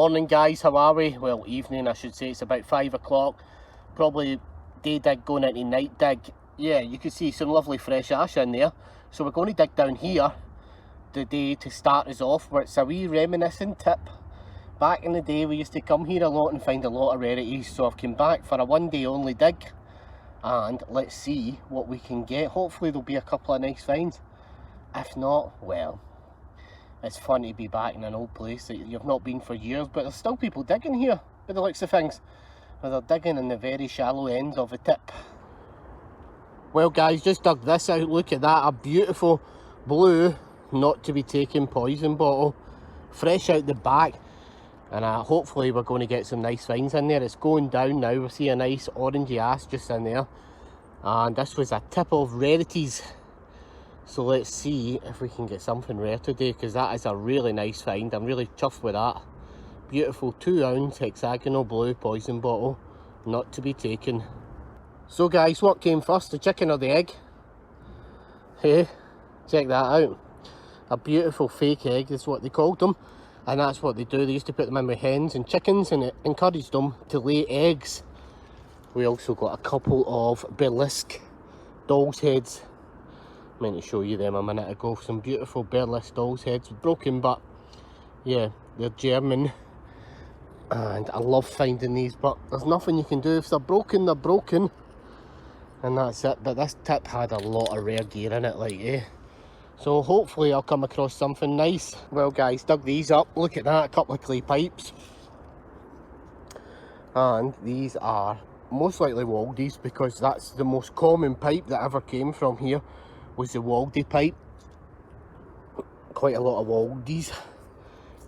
Morning guys, how are we? Well, evening I should say. It's about 5 o'clock. Probably day dig going into night dig. Yeah, you can see some lovely fresh ash in there. So we're going to dig down here today to start us off. Where it's a wee reminiscent tip. Back in the day we used to come here a lot and find a lot of rarities. So I've come back for a one day only dig. And let's see what we can get. Hopefully there'll be a couple of nice finds. If not, well, it's fun to be back in an old place that you've not been for years, but there's still people digging here by the looks of things. But they're digging in the very shallow ends of the tip. Well guys, just dug this out. Look at that, a beautiful blue, not to be taken poison bottle. Fresh out the back. And hopefully we're going to get some nice finds in there. It's going down now. We see a nice orangey ash just in there. And this was a tip of rarities. So let's see if we can get something rare today, because that is a really nice find. I'm really chuffed with that. Beautiful 2 ounce hexagonal blue poison bottle, not to be taken. So guys, what came first, the chicken or the egg? Hey, check that out. A beautiful fake egg is what they called them. And that's what they do. They used to put them in with hens and chickens, and it encouraged them to lay eggs. We also got a couple of burlesque doll's heads. I meant to show you them a minute ago. Some beautiful burlesque doll's heads, broken, but yeah, they're German. And I love finding these, but there's nothing you can do. If they're broken, they're broken. And that's it. But this tip had a lot of rare gear in it, like, eh? So hopefully I'll come across something nice. Well guys, dug these up. Look at that, a couple of clay pipes. And these are most likely Waldies, because that's the most common pipe that ever came from here, was the Waldie pipe. Quite a lot of Waldies,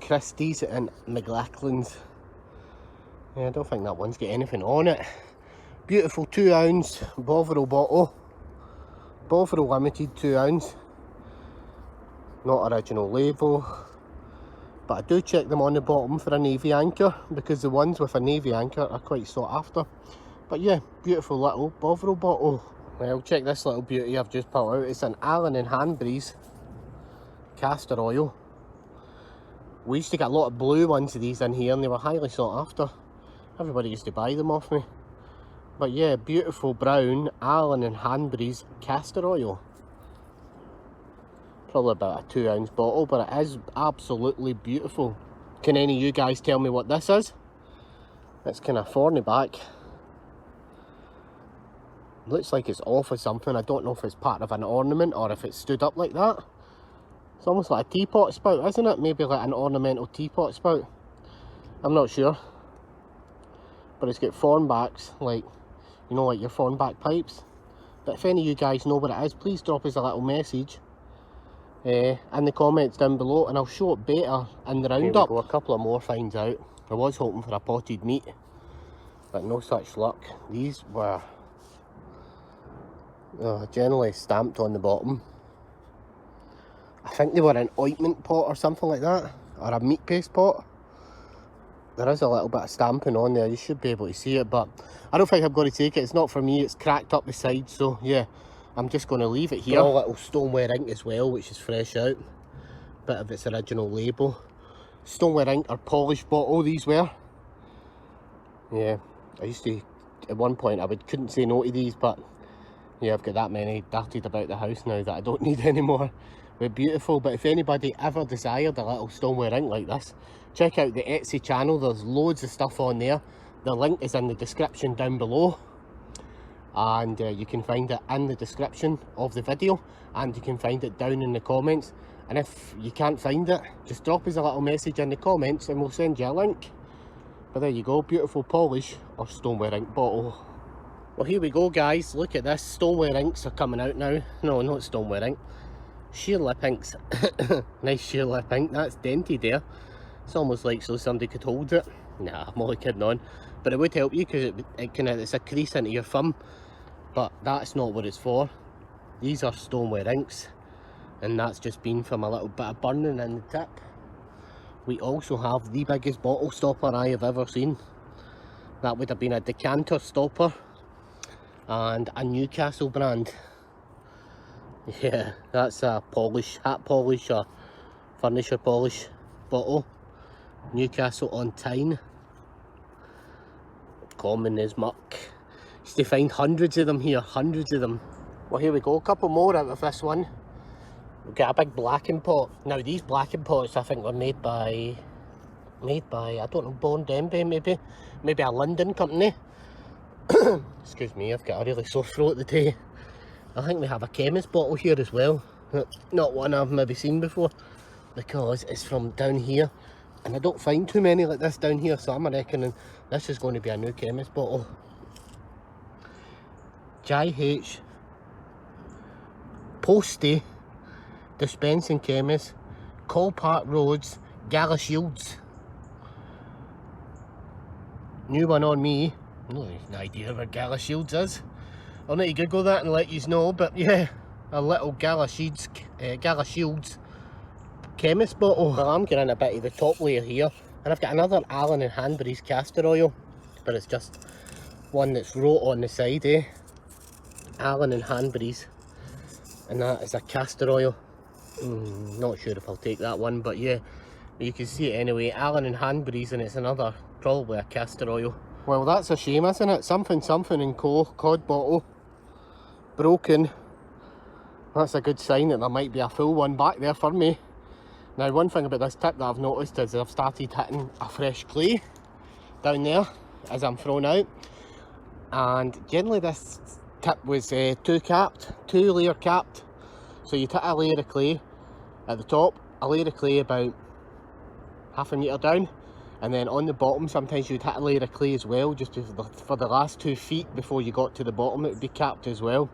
Christies and McLachlins. Yeah, I don't think that one's got anything on it. Beautiful 2 ounce Bovril bottle. Bovril Limited 2 ounce. Not original label. But I do check them on the bottom for a navy anchor, because the ones with a navy anchor are quite sought after. But yeah, beautiful little Bovril bottle. Well, check this little beauty I've just pulled out. It's an Allen and Handbreeze castor oil. We used to get a lot of blue ones of these in here, and they were highly sought after. Everybody used to buy them off me. But yeah, beautiful brown Allen and Handbreeze castor oil. Probably about a 2 ounce bottle, but it is absolutely beautiful. Can any of you guys tell me what this is? It's kind of thorny back. Looks like it's off of something. I don't know if it's part of an ornament or if it's stood up like that. It's almost like a teapot spout, isn't it? Maybe like an ornamental teapot spout. I'm not sure. But it's got thorn backs, like, you know, like your thorn back pipes. But if any of you guys know what it is, please drop us a little message in the comments down below, and I'll show it better in the roundup. A couple of more finds out. I was hoping for a potted meat, but no such luck. These were generally stamped on the bottom. I think they were an ointment pot or something like that, or a meat paste pot. There is a little bit of stamping on there, you should be able to see it, but I don't think I'm going to take it. It's not for me, it's cracked up the side, so yeah, I'm just going to leave it here. Got a little stoneware ink as well, which is fresh out. Bit of its original label. Stoneware ink or polished bottle these were. Yeah, I used to, at one point I couldn't say no to these, but yeah, I've got that many darted about the house now that I don't need anymore. They're beautiful, but if anybody ever desired a little stoneware ink like this, check out the Etsy channel. There's loads of stuff on there. The link is in the description down below, and you can find it in the description of the video, and you can find it down in the comments. And if you can't find it, just drop us a little message in the comments and we'll send you a link. But there you go, beautiful polish or stoneware ink bottle. Well, here we go guys, look at this. Stoneware inks are coming out now. No, not stoneware ink, sheer lip inks. Nice sheer lip ink. That's dented there. It's almost like so somebody could hold it. Nah, I'm only kidding on. But it would help you, because it's a crease into your thumb. But that's not what it's for. These are stoneware inks, and that's just been from a little bit of burning in the tip. We also have the biggest bottle stopper I have ever seen. That would have been a decanter stopper, and a Newcastle brand. Yeah, that's a polish, hat polish or furniture polish bottle. Newcastle on Tyne. Common as muck. Used to find hundreds of them here, hundreds of them. Well, here we go, a couple more out of this one. We've got a big blacking pot. Now these blacking pots I think were made by, I don't know, Born Denby maybe a London company. Excuse me, I've got a really sore throat today. I think we have a chemist bottle here as well. Not one I've maybe seen before, because it's from down here. And I don't find too many like this down here, so I'm reckoning this is going to be a new chemist bottle. JH Posty Dispensing Chemist, Cole Park Roads, Gala Shields. New one on me. No idea where Gala Shields is. I'll need to Google that and let you know, but yeah, a little Gala Shields chemist bottle. Well, I'm getting a bit of the top layer here, and I've got another Allen and Hanbury's castor oil, but it's just one that's wrote on the side, eh? Allen and Hanbury's, and that is a castor oil. Not sure if I'll take that one, but yeah, you can see it anyway. Allen and Hanbury's, and it's another, probably a castor oil. Well, that's a shame, isn't it? Something and Co. cod bottle, broken. That's a good sign that there might be a full one back there for me. Now, one thing about this tip that I've noticed is I've started hitting a fresh clay down there as I'm thrown out, and generally this tip was two layer capped. So you'd hit a layer of clay at the top, a layer of clay about half a metre down, and then on the bottom sometimes you'd hit a layer of clay as well, just for the last 2 feet before you got to the bottom. It would be capped as well.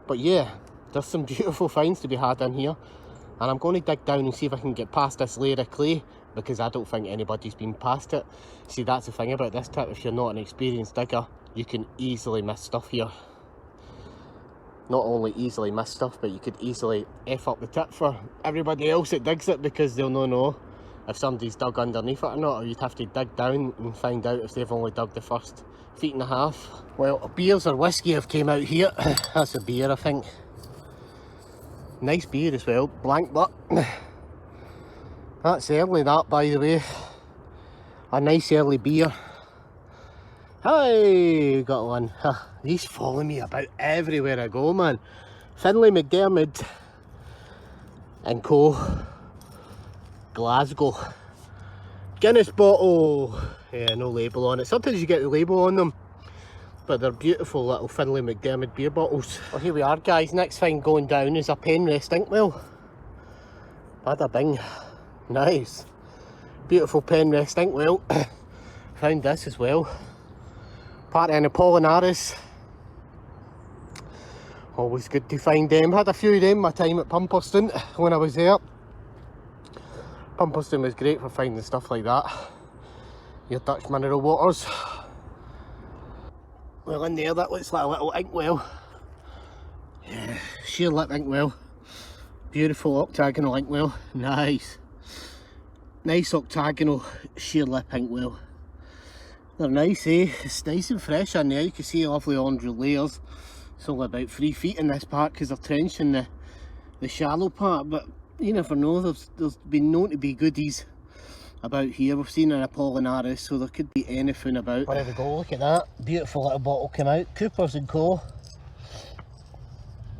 But yeah, there's some beautiful finds to be had in here, and I'm going to dig down and see if I can get past this layer of clay, because I don't think anybody's been past it. See, that's the thing about this tip, if you're not an experienced digger, you can easily miss stuff here. Not only easily miss stuff, but you could easily F up the tip for everybody else that digs it, because they'll not know if somebody's dug underneath it or not, or you'd have to dig down and find out if they've only dug the first 1.5 feet. Well, beers or whiskey have came out here. That's a beer, I think. Nice beer as well, blank butt. That's early, that, by the way. A nice early beer. Hey, got one. He's following me about everywhere I go, man. Finlay McDermott and Co. Glasgow. Guinness bottle. Yeah, no label on it. Sometimes you get the label on them, but they're beautiful little Finlay McDermott beer bottles. Well, here we are, guys. Next thing going down is a Penrest inkwell. Bada bing. Nice. Beautiful Penrest inkwell. Found this as well. Part of an Apollinaris. Always good to find them. Had a few of them my time at Pumperston when I was there. Pumperston was great for finding stuff like that. Your Dutch mineral waters. Well, in there that looks like a little inkwell. Yeah, sheer lip inkwell. Beautiful octagonal inkwell. Nice. Nice octagonal sheer lip inkwell. They're nice, eh? It's nice and fresh in there. You can see lovely orange layers. It's only about 3 feet in this part because they're trenching the shallow part, but you never know. There's been known to be goodies about here. We've seen an Apollinaris, so there could be anything about. There we go, look at that. Beautiful little bottle came out. Coopers & Co.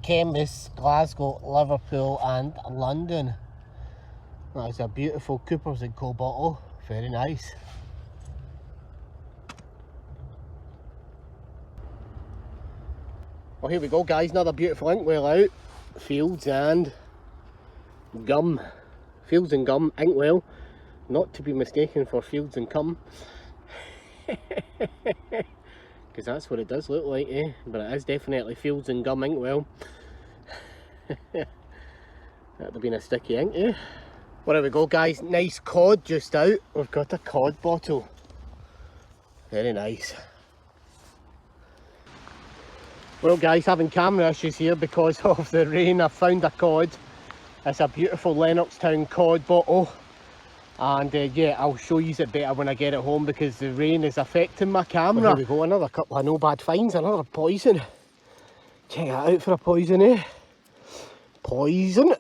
Chemist, Glasgow, Liverpool and London. That is a beautiful Coopers & Co. bottle. Very nice. Well, here we go, guys. Another beautiful inkwell out. Fields and Gum. Fields and Gum inkwell. Not to be mistaken for Fields and Cum. Because that's what it does look like, eh? But it is definitely Fields and Gum inkwell. That'd have been a sticky ink, eh? Well, there we go, guys. Nice cod just out. We've got a cod bottle. Very nice. Well, guys, having camera issues here because of the rain. I found a cod. It's a beautiful Lennoxtown cod bottle. And yeah, I'll show you it better when I get it home because the rain is affecting my camera. Well, here we go, another couple of no bad finds, another poison. Check that out for a poison, eh? Poison.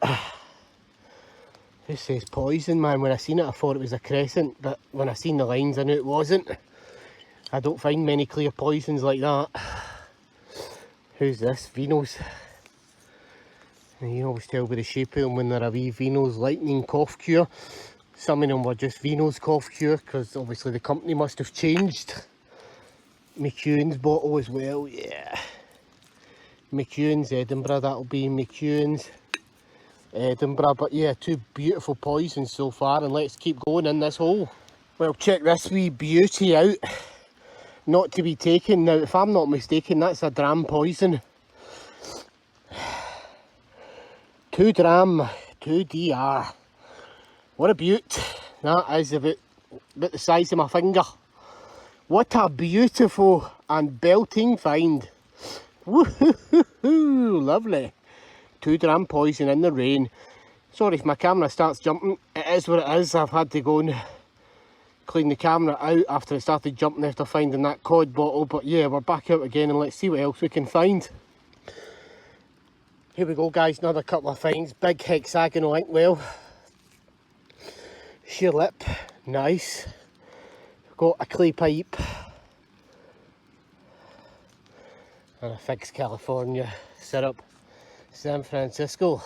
This says poison, man. When I seen it, I thought it was a crescent, but when I seen the lines, I knew it wasn't. I don't find many clear poisons like that. Who's this? Venus. And you always tell by the shape of them when they're a wee Venus lightning cough cure. Some of them were just Venus cough cure, because obviously the company must have changed. McEwen's bottle as well, yeah. McEwen's Edinburgh, that'll be McEwen's Edinburgh. But yeah, two beautiful poisons so far, and let's keep going in this hole. Well, check this wee beauty out. Not to be taken. Now, if I'm not mistaken, that's a dram poison. 2 dram, 2 DR. What a beaut. That is about the size of my finger. What a beautiful and belting find. Woohoo! Lovely. 2 dram poison in the rain. Sorry if my camera starts jumping. It is what it is. I've had to go and clean the camera out after it started jumping after finding that cod bottle. But yeah, we're back out again and let's see what else we can find. Here we go, guys. Another couple of finds. Big hexagonal inkwell. Sheer lip. Nice. Got a clay pipe. And a Figs California syrup. San Francisco.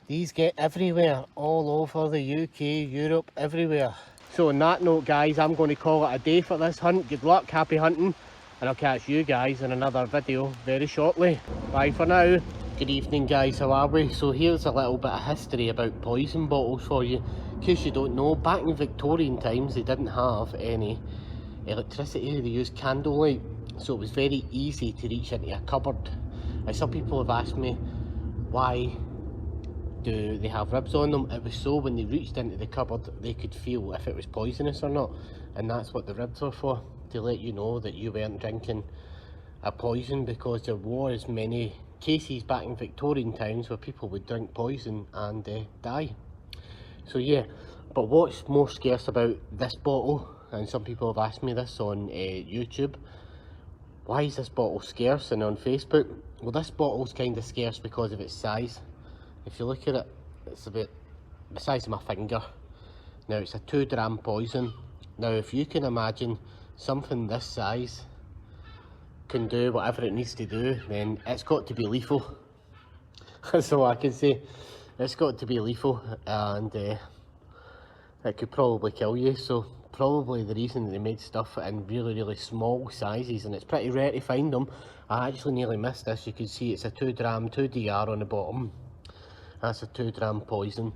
These get everywhere, all over the UK, Europe, everywhere. So on that note, guys, I'm going to call it a day for this hunt. Good luck, happy hunting, and I'll catch you guys in another video very shortly. Bye for now. Good evening, guys, how are we? So here's a little bit of history about poison bottles for you. In case you don't know, back in Victorian times they didn't have any electricity, they used candlelight. So it was very easy to reach into a cupboard. Now some people have asked me, why do they have ribs on them? It was so when they reached into the cupboard they could feel if it was poisonous or not. And that's what the ribs are for, to let you know that you weren't drinking a poison, because there was many cases back in Victorian times where people would drink poison and die. So yeah, but what's more scarce about this bottle, and some people have asked me this on YouTube, why is this bottle scarce, and on Facebook? Well, this bottle's kind of scarce because of its size. If you look at it, it's about the size of my finger. Now it's a 2 dram poison. Now if you can imagine something this size can do whatever it needs to do, then it's got to be lethal. That's all I can say. It's got to be lethal, and it could probably kill you. So probably the reason that they made stuff in really small sizes, and it's pretty rare to find them. I actually nearly missed this. You can see it's a 2 dram, 2 DR on the bottom. That's a 2 dram poison,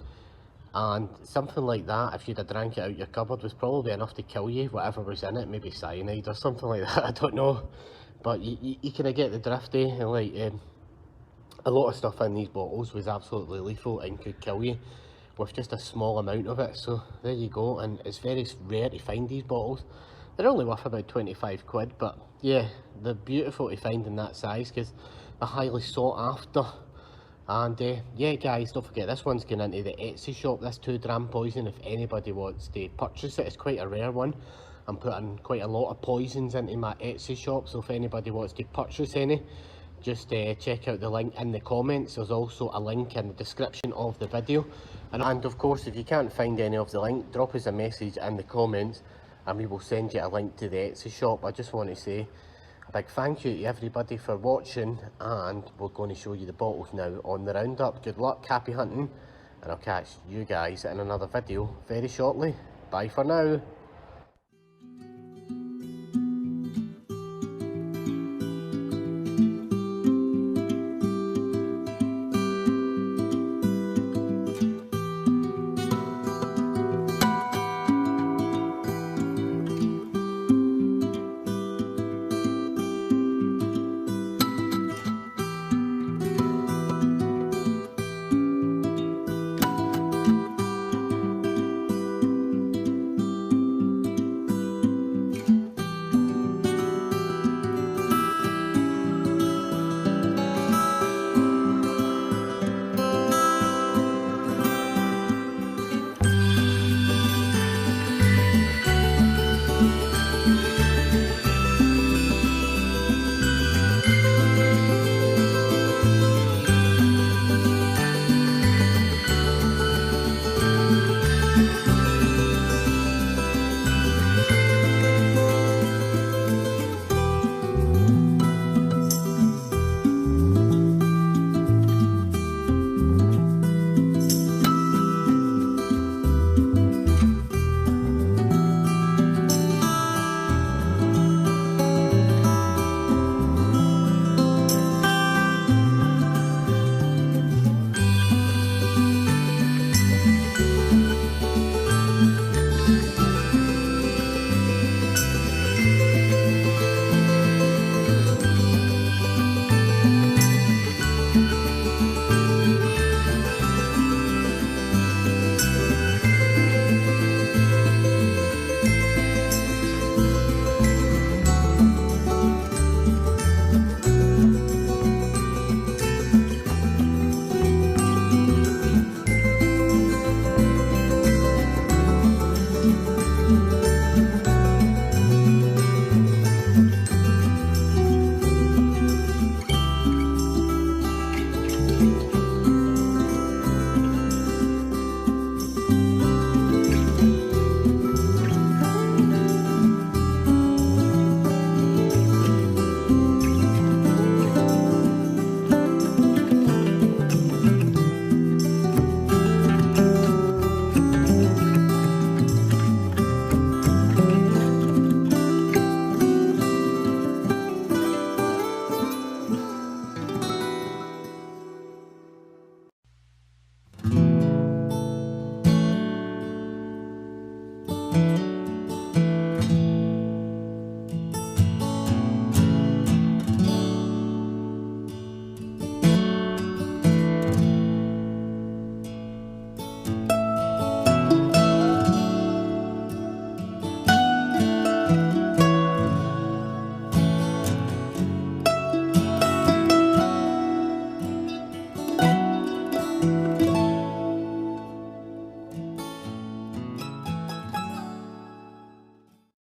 and something like that, if you'd have drank it out your cupboard, was probably enough to kill you, whatever was in it. Maybe cyanide or something like that, I don't know. But you kind of get the drift, eh? Like, a lot of stuff in these bottles was absolutely lethal and could kill you with just a small amount of it. So there you go, and it's very rare to find these bottles. They're only worth about 25 quid, but yeah, they're beautiful to find in that size because they're highly sought after. And yeah, guys, don't forget, this one's going into the Etsy shop, this 2 dram poison. If anybody wants to purchase it, it's quite a rare one. I'm putting quite a lot of poisons into my Etsy shop, so if anybody wants to purchase any, just check out the link in the comments. There's also a link in the description of the video. And of course, if you can't find any of the link, drop us a message in the comments and we will send you a link to the Etsy shop. I just want to say a big thank you to everybody for watching, and we're going to show you the bottles now on the roundup. Good luck, happy hunting, and I'll catch you guys in another video very shortly. Bye for now.